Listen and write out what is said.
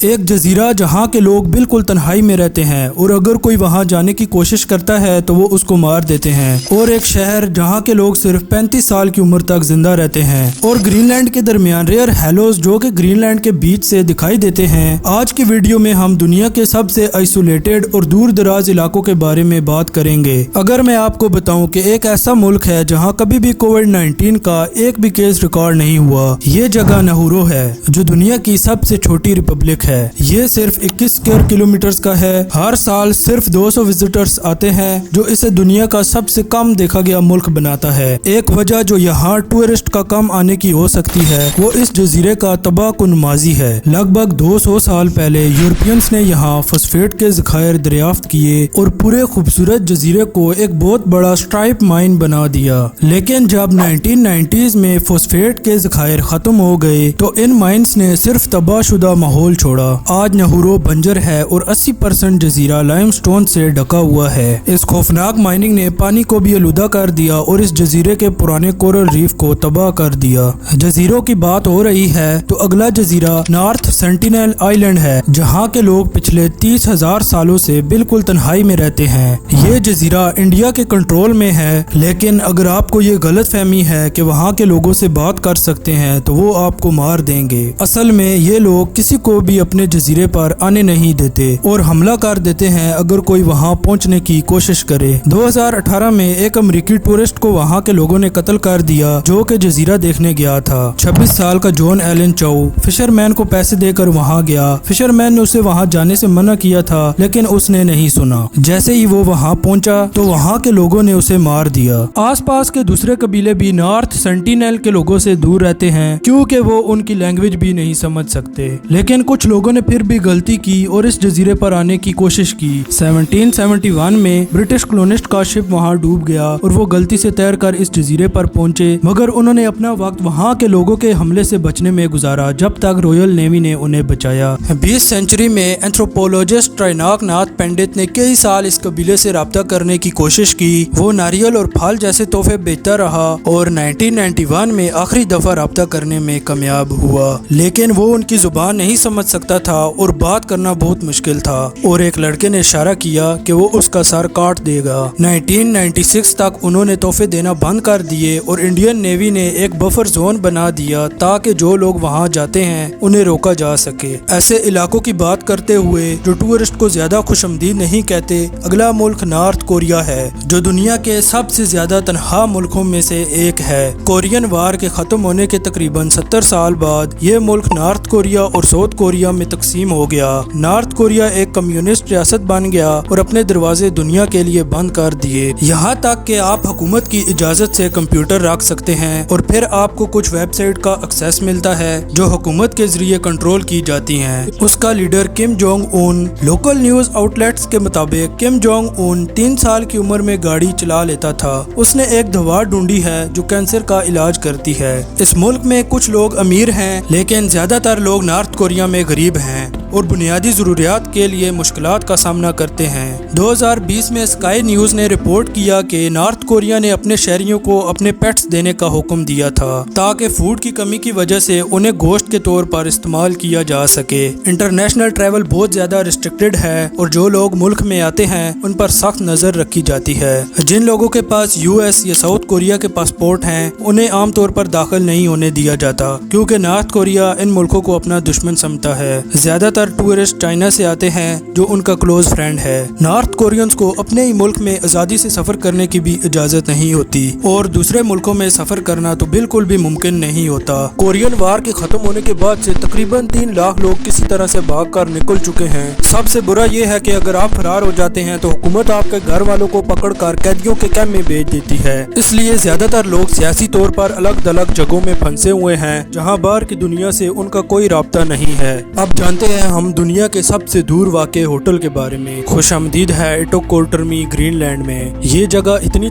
ایک جزیرہ جہاں کے لوگ بالکل تنہائی میں رہتے ہیں اور اگر کوئی وہاں جانے کی کوشش کرتا ہے تو وہ اس کو مار دیتے ہیں، اور ایک شہر جہاں کے لوگ صرف 35 سال کی عمر تک زندہ رہتے ہیں، اور گرین لینڈ کے درمیان ریئر ہیلوز جو کہ گرین لینڈ کے بیچ سے دکھائی دیتے ہیں۔ آج کی ویڈیو میں ہم دنیا کے سب سے آئسولیٹڈ اور دور دراز علاقوں کے بارے میں بات کریں گے۔ اگر میں آپ کو بتاؤں کہ ایک ایسا ملک ہے جہاں کبھی بھی کووڈ-19 کا ایک بھی کیس ریکارڈ نہیں ہوا، یہ جگہ نہورو ہے جو دنیا کی سب سے چھوٹی ریپبلک ہے۔ یہ صرف 21 اسکوائر کلومیٹرز کا ہے۔ ہر سال صرف 200 وزٹرز آتے ہیں جو اسے دنیا کا سب سے کم دیکھا گیا ملک بناتا ہے۔ ایک وجہ جو یہاں ٹورسٹ کا کم آنے کی ہو سکتی ہے وہ اس جزیرے کا تباہ کن ماضی ہے۔ لگ بھگ 200 سال پہلے یورپینز نے یہاں فاسفیٹ کے ذخائر دریافت کیے اور پورے خوبصورت جزیرے کو ایک بہت بڑا سٹرائپ مائن بنا دیا، لیکن جب 1990s میں فاسفیٹ کے ذخائر ختم ہو گئے تو ان مائنز نے صرف تباہ شدہ ماحول چھوڑا۔ آج نہورو بنجر ہے اور 80% جزیرہ لائم سٹون سے ڈھکا ہوا ہے۔ اس خوفناک مائننگ نے پانی کو بھی آلودہ کر دیا اور اس جزیرے کے پرانے کورل ریف کو تباہ کر دیا۔ جزیروں کی بات ہو رہی ہے تو اگلا جزیرہ نارتھ سینٹینل آئی لینڈ ہے جہاں کے لوگ پچھلے 30,000 سالوں سے بالکل تنہائی میں رہتے ہیں۔ یہ جزیرہ انڈیا کے کنٹرول میں ہے، لیکن اگر آپ کو یہ غلط فہمی ہے کہ وہاں کے لوگوں سے بات کر سکتے ہیں تو وہ آپ کو مار دیں گے۔ اصل میں یہ لوگ کسی کو بھی اپنے جزیرے پر آنے نہیں دیتے اور حملہ کر دیتے ہیں اگر کوئی وہاں پہنچنے کی کوشش کرے۔ 2018 میں ایک امریکی ٹورسٹ کو وہاں کے لوگوں نے قتل کر دیا جو کہ جزیرہ دیکھنے گیا تھا۔ 26 سال کا جون ایلن چاؤ فشر مین کو پیسے دے کر وہاں گیا۔ فشر مین نے اسے وہاں جانے سے منع کیا تھا لیکن اس نے نہیں سنا۔ جیسے ہی وہ وہاں پہنچا تو وہاں کے لوگوں نے اسے مار دیا۔ آس پاس کے دوسرے قبیلے بھی نارتھ سینٹینل کے لوگوں سے دور رہتے ہیں کیونکہ وہ ان کی لینگویج بھی نہیں سمجھ سکتے، لیکن کچھ لوگوں نے پھر بھی غلطی کی اور اس جزیرے پر آنے کی کوشش کی۔ 1771 میں برٹش کولونسٹ کا شپ وہاں ڈوب گیا اور وہ غلطی سے تیر کر اس جزیرے پر پہنچے، مگر انہوں نے اپنا وقت وہاں کے لوگوں کے حملے سے بچنے میں گزارا جب تک رائل نیوی نے انہیں بچایا۔ 20 سنچری میں اینتھروپولوجسٹ ٹرائناک ناتھ پنڈت نے کئی سال اس قبیلے سے رابطہ کرنے کی کوشش کی۔ وہ ناریل اور پھل جیسے تحفے بیچتا رہا اور 1991 میں آخری دفعہ رابطہ کرنے میں کامیاب ہوا، لیکن وہ ان کی زبان نہیں سمجھ سکتا تھا اور بات کرنا بہت مشکل تھا، اور ایک لڑکے نے اشارہ کیا کہ وہ اس کا سر کاٹ دے گا۔ 1996 تک انہوں نے تحفے دینا بند کر دیے اور انڈین نیوی نے ایک بفر زون بنا دیا تاکہ جو لوگ وہاں جاتے ہیں انہیں روکا جا سکے۔ ایسے علاقوں کی بات کرتے ہوئے جو ٹورسٹ کو زیادہ خوش آمدید نہیں کہتے، اگلا ملک نارتھ کوریا ہے جو دنیا کے سب سے زیادہ تنہا ملکوں میں سے ایک ہے۔ کورین وار کے ختم ہونے کے تقریباً 70 سال بعد یہ ملک نارتھ کوریا اور ساؤتھ کوریا میں تقسیم ہو گیا۔ نارتھ کوریا ایک کمیونسٹ ریاست بن گیا اور اپنے دروازے دنیا کے لیے بند کر دیے، یہاں تک کہ آپ حکومت کی اجازت سے کمپیوٹر رکھ سکتے ہیں اور پھر آپ کو کچھ ویب سائٹ کا ایکسیس ملتا ہے جو حکومت کے ذریعے کنٹرول کی جاتی ہیں۔ اس کا leader Kim Jong own, local news out let's کے مطابق کم جونگ اون 3 سال کی عمر میں گاڑی چلا لیتا تھا۔ اس نے ایک دوا ڈھونڈی ہے جو کینسر کا علاج کرتی ہے۔ اس ملک میں کچھ لوگ امیر ہیں لیکن زیادہ تر لوگ نارتھ کوریا میں غریب ہیں اور بنیادی ضروریات کے لیے مشکلات کا سامنا کرتے ہیں۔ 2020 میں اسکائی نیوز نے رپورٹ کیا کہ نارتھ کوریا نے اپنے شہریوں کو اپنے پیٹس دینے کا حکم دیا تھا تاکہ فوڈ کی کمی کی وجہ سے انہیں گوشت کے طور پر استعمال کیا جا سکے۔ انٹرنیشنل ٹریول بہت زیادہ ریسٹرکٹڈ ہے اور جو لوگ ملک میں آتے ہیں ان پر سخت نظر رکھی جاتی ہے۔ جن لوگوں کے پاس US یا ساؤتھ کوریا کے پاسپورٹ ہیں انہیں عام طور پر داخل نہیں ہونے دیا جاتا کیونکہ نارتھ کوریا ان ملکوں کو اپنا دشمن سمجھتا ہے۔ زیادہ تر ٹورسٹ چائنا سے آتے ہیں جو ان کا کلوز فرینڈ ہے۔ نارتھ کورینز کو اپنے ہی ملک میں آزادی سے سفر کرنے کی بھی اجازت نہیں ہوتی اور دوسرے ملکوں میں سفر کرنا تو بالکل بھی ممکن نہیں ہوتا۔ کورین وار کے ختم ہونے کے بعد سے تقریباً 3 لاکھ لوگ کسی طرح سے بھاگ کر نکل چکے ہیں۔ سب سے برا یہ ہے کہ اگر آپ فرار ہو جاتے ہیں تو حکومت آپ کے گھر والوں کو پکڑ کر قیدیوں کے کیمپ میں بھیج دیتی ہے۔ اس لیے زیادہ تر لوگ سیاسی طور پر الگ تھلگ جگہوں میں پھنسے ہوئے ہیں جہاں باہر کی دنیا سے ان کا کوئی رابطہ نہیں ہے۔ اب جانتے ہیں ہم دنیا کے سب سے دور واقع ہوٹل کے بارے میں۔ خوش آمدید ہے ایٹوکورٹرمی گرین لینڈ میں۔ یہ جگہ اتنی